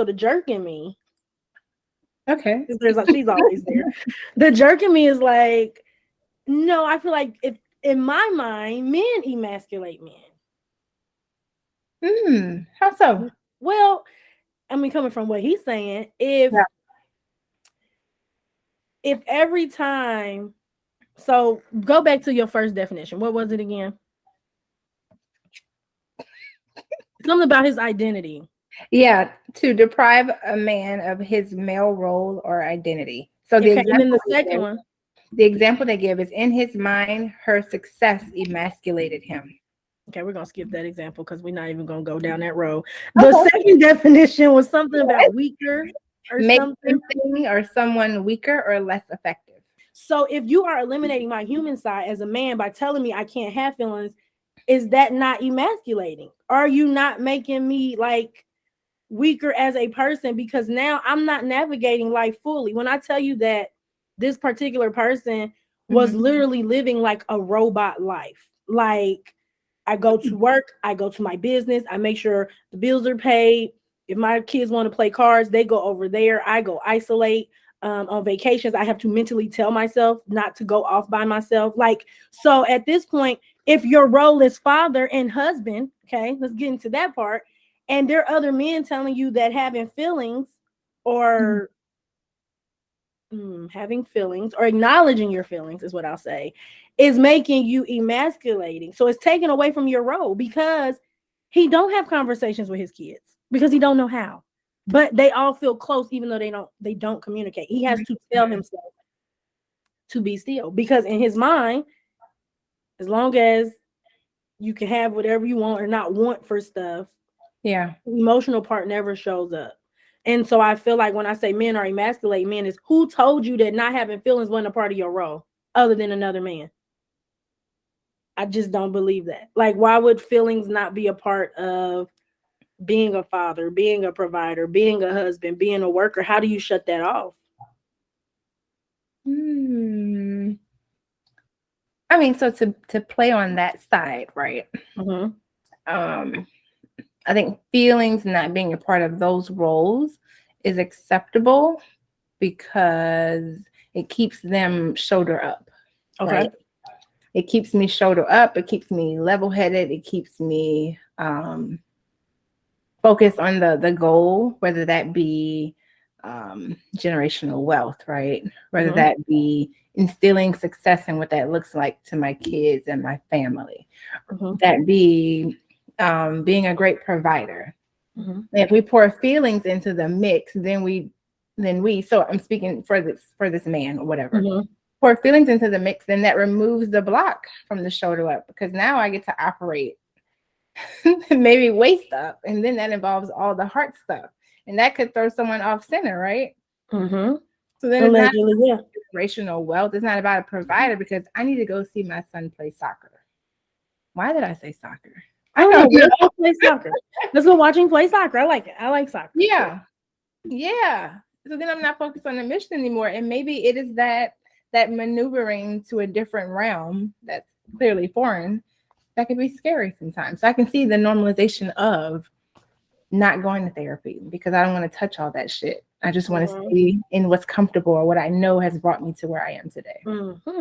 So the jerk in me, Okay. she's always there. The jerk in me is like, no, I feel like if in my mind, men emasculate men. How so? Well, I mean, coming from what he's saying, Yeah. if every time, so go back to your first definition. What was it again? Something about his identity. Yeah, to deprive a man of his male role or identity. So Okay, and then the second one. the example they give is in his mind, her success emasculated him. Okay, we're gonna skip that example because we're not even gonna go down that road. The Okay. second definition was something about weaker or Make something. something or someone weaker or less effective. So if you are eliminating my human side as a man by telling me I can't have feelings, is that not emasculating? Are you not making me like weaker as a person? Because now I'm not navigating life fully. When I tell you that this particular person was literally living like a robot life, like I go to work, I go to my business, I make sure the bills are paid. If my kids want to play cards, they go over there. I go isolate. On vacations, I have to mentally tell myself not to go off by myself. Like, so at this point, if your role is father and husband, okay, let's get into that part. And there are other men telling you that having feelings or having feelings or acknowledging your feelings is what I'll say is making you emasculating. So it's taken away from your role because he don't have conversations with his kids because he don't know how. But they all feel close even though they don't communicate. He has to tell himself to be still because in his mind, as long as you can have whatever you want or not want for stuff, Yeah. the emotional part never shows up. And so I feel like when I say men are emasculating men, is who told you that not having feelings wasn't a part of your role other than another man? I just don't believe that. Like, why would feelings not be a part of being a father, being a provider, being a husband, being a worker? How do you shut that off? I mean, so to play on that side, right? Mm-hmm. I think feelings not being a part of those roles is acceptable because it keeps them shoulder up. Okay. Right? It keeps me shoulder up. It keeps me level-headed. It keeps me focused on the goal, whether that be generational wealth, right? Whether that be instilling success and what that looks like to my kids and my family. That be being a great provider. If we pour feelings into the mix, then we so I'm speaking for this man or whatever. Pour feelings into the mix, then that removes the block from the shoulder up because now I get to operate maybe waist up, and then that involves all the heart stuff, and that could throw someone off center, right? So then it's not generational wealth. It's not about a provider because I need to go see my son play soccer. Why did I say soccer? I know we all play soccer. Let's go watch him play soccer. I like it. I like soccer. Yeah. So then I'm not focused on the mission anymore, and maybe it is that maneuvering to a different realm that's clearly foreign that can be scary sometimes. So I can see the normalization of not going to therapy because I don't want to touch all that shit. I just want to stay in what's comfortable or what I know has brought me to where I am today.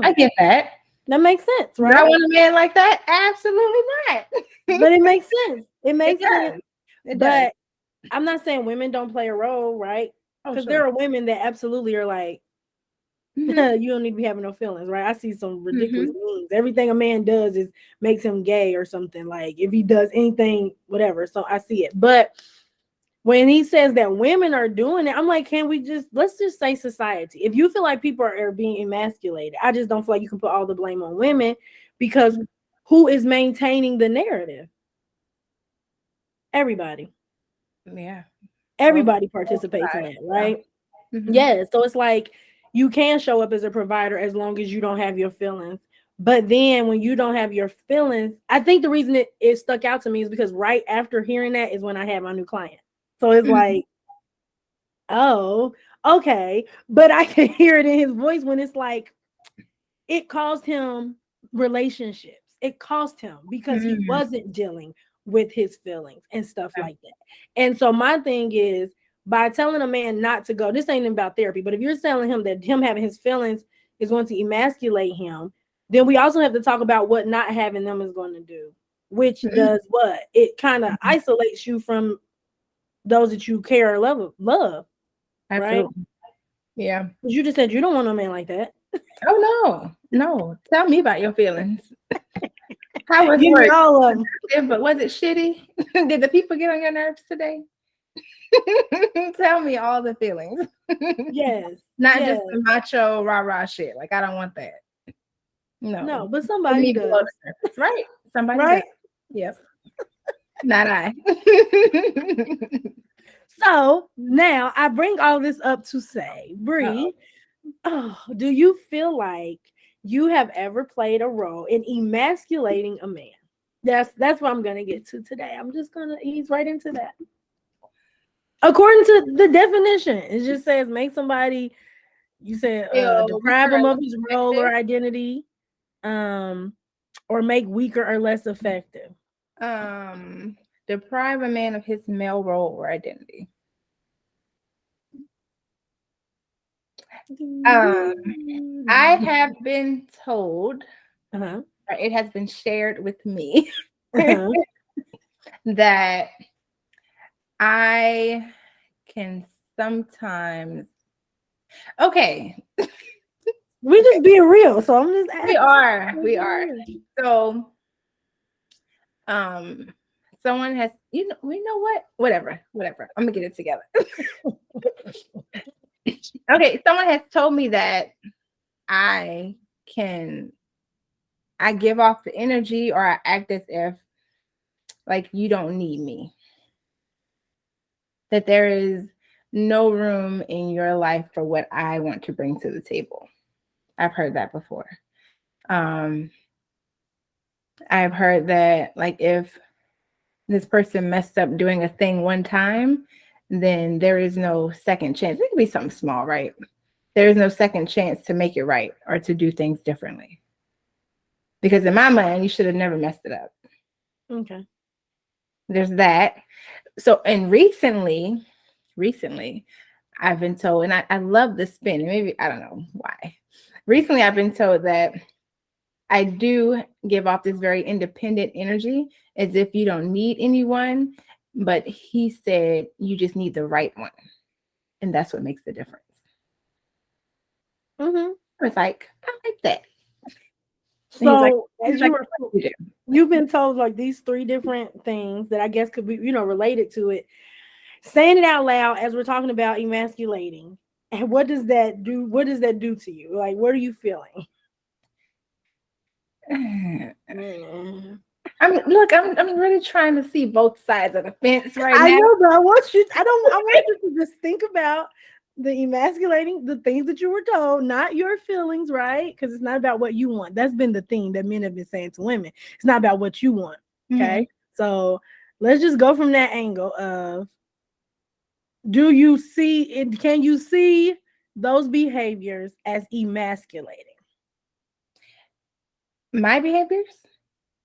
I get that. That makes sense, right? Do I want a man like that? Absolutely not. But it makes sense. It makes sense. It but does. I'm not saying women don't play a role, right? Because there are women that absolutely are like, you don't need to be having no feelings, right? I see some ridiculous memes. Everything a man does is makes him gay or something. Like if he does anything, whatever. So I see it. But when he says that women are doing it, I'm like, let's just say society. If you feel like people are being emasculated, I just don't feel like you can put all the blame on women because who is maintaining the narrative? Everybody. Yeah. Everybody participates in that, right? Yeah. So it's like you can show up as a provider as long as you don't have your feelings. But then when you don't have your feelings, I think the reason it stuck out to me is because right after hearing that is when I had my new client. So it's like, oh, okay. But I can hear it in his voice when it's like, it caused him relationships. It cost him because he wasn't dealing with his feelings and stuff like that. And so my thing is, by telling a man not to go, this ain't about therapy, but if you're telling him that him having his feelings is going to emasculate him, then we also have to talk about what not having them is going to do, which does what? It kind of isolates you from those that you care or love, right? Absolutely. Yeah. Because you just said you don't want a man like that. Oh no. Tell me about your feelings. How was Give me work? all of them. But was it shitty? Did the people get on your nerves today? Tell me all the feelings. Yes. Not yes. just the macho rah-rah shit. Like, I don't want that. No, but Put somebody me below does. the surface, right? Somebody Right? does. Yep. Not I. So now I bring all this up to say, Bree, do you feel like you have ever played a role in emasculating a man? That's what I'm gonna get to today. I'm just gonna ease right into that. According to the definition, it just says make somebody, you said deprive him of his role or identity, or make weaker or less effective. Deprive a man of his male role or identity. I have been told, or it has been shared with me, that I can sometimes. Okay. We just being real, so I'm just asking. We are. So, someone has, we know what? Whatever. I'm gonna get it together. Okay, someone has told me that I give off the energy, or I act as if like you don't need me. That there is no room in your life for what I want to bring to the table. I've heard that before. I've heard that, like, if this person messed up doing a thing one time, then there is no second chance. It could be something small, right? There is no second chance to make it right or to do things differently. Because in my mind, you should have never messed it up. Okay. There's that. So, and recently, I've been told, and I love the spin, and maybe, I don't know why. Recently, I've been told that I do give off this very independent energy, as if you don't need anyone, but he said you just need the right one. And that's what makes the difference. It's like, I like that. So as you've been told like these three different things that I guess could be, related to it. Saying it out loud as we're talking about emasculating. And what does that do? What does that do to you? Like, what are you feeling? I mean, look, I'm really trying to see both sides of the fence right now. I know, but I want you to just think about the emasculating, the things that you were told, not your feelings, right? Because it's not about what you want. That's been the thing that men have been saying to women. It's not about what you want. Okay. So let's just go from that angle of, do you see it? Can you see those behaviors as emasculating? My behaviors?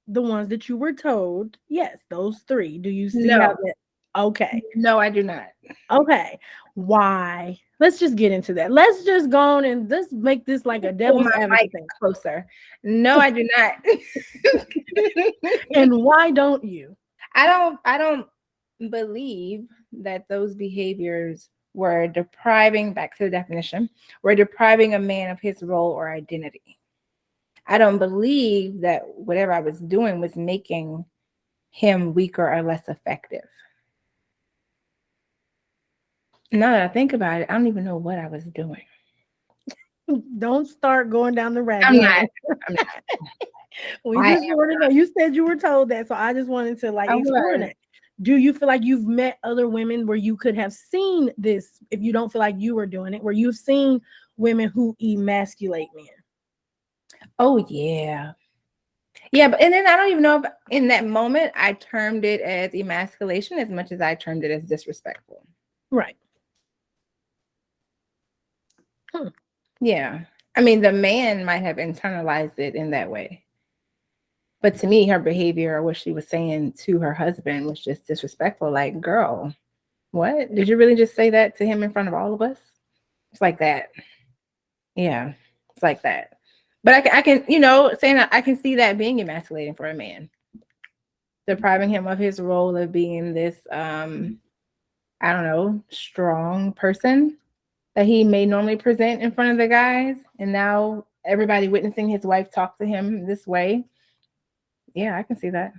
The ones that you were told. Yes, those three. Do you see No. how that? Okay. No, I do not. Okay. Why? Let's just get into that. Let's just go on and let's make this like a devil's advocate thing. Closer. No, I do not. And why don't you? I don't believe that those behaviors were depriving, back to the definition, were depriving a man of his role or identity. I don't believe that whatever I was doing was making him weaker or less effective. Now that I think about it, I don't even know what I was doing. Don't start going down the rabbit. I'm not. We just want to know. You said you were told that, so I just wanted to explore that. Do you feel like you've met other women where you could have seen this, if you don't feel like you were doing it, where you've seen women who emasculate men? Oh, yeah. Yeah, but and then I don't even know if in that moment I termed it as emasculation as much as I termed it as disrespectful. Right. Yeah. I mean, the man might have internalized it in that way. But to me, her behavior or what she was saying to her husband was just disrespectful. Like, girl, What? Did you really just say that to him in front of all of us? It's like that. Yeah, it's like that. But I can, saying that I can see that being emasculating for a man, depriving him of his role of being this, I don't know, strong person that he may normally present in front of the guys, and now everybody witnessing his wife talk to him this way. Yeah, I can see that.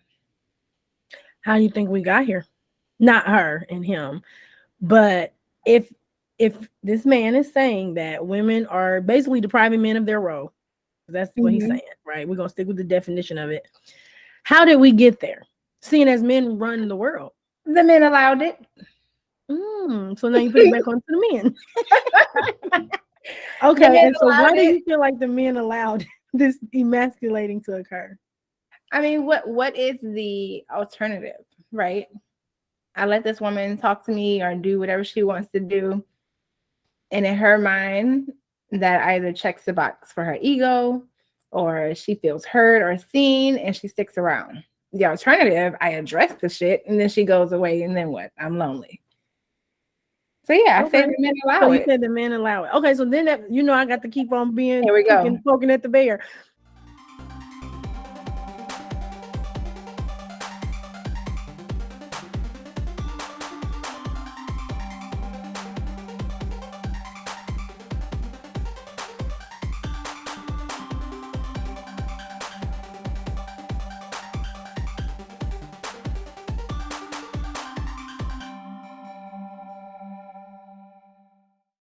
How do you think we got here? Not her and him, but if this man is saying that women are basically depriving men of their role, that's what he's saying, right? We're gonna stick with the definition of it. How did we get there? Seeing as men run the world, The men allowed it. So now you put it back onto the men. Okay, and so why do you feel like the men allowed this emasculating to occur? I mean, what is the alternative, right? I let this woman talk to me or do whatever she wants to do. And in her mind, that either checks the box for her ego or she feels heard or seen and she sticks around. The alternative, I address the shit and then she goes away and then what? I'm lonely. So yeah, I said the men allow it. You said the men allow it. Okay, so then that, I got to keep on being Here we go. poking at the bear.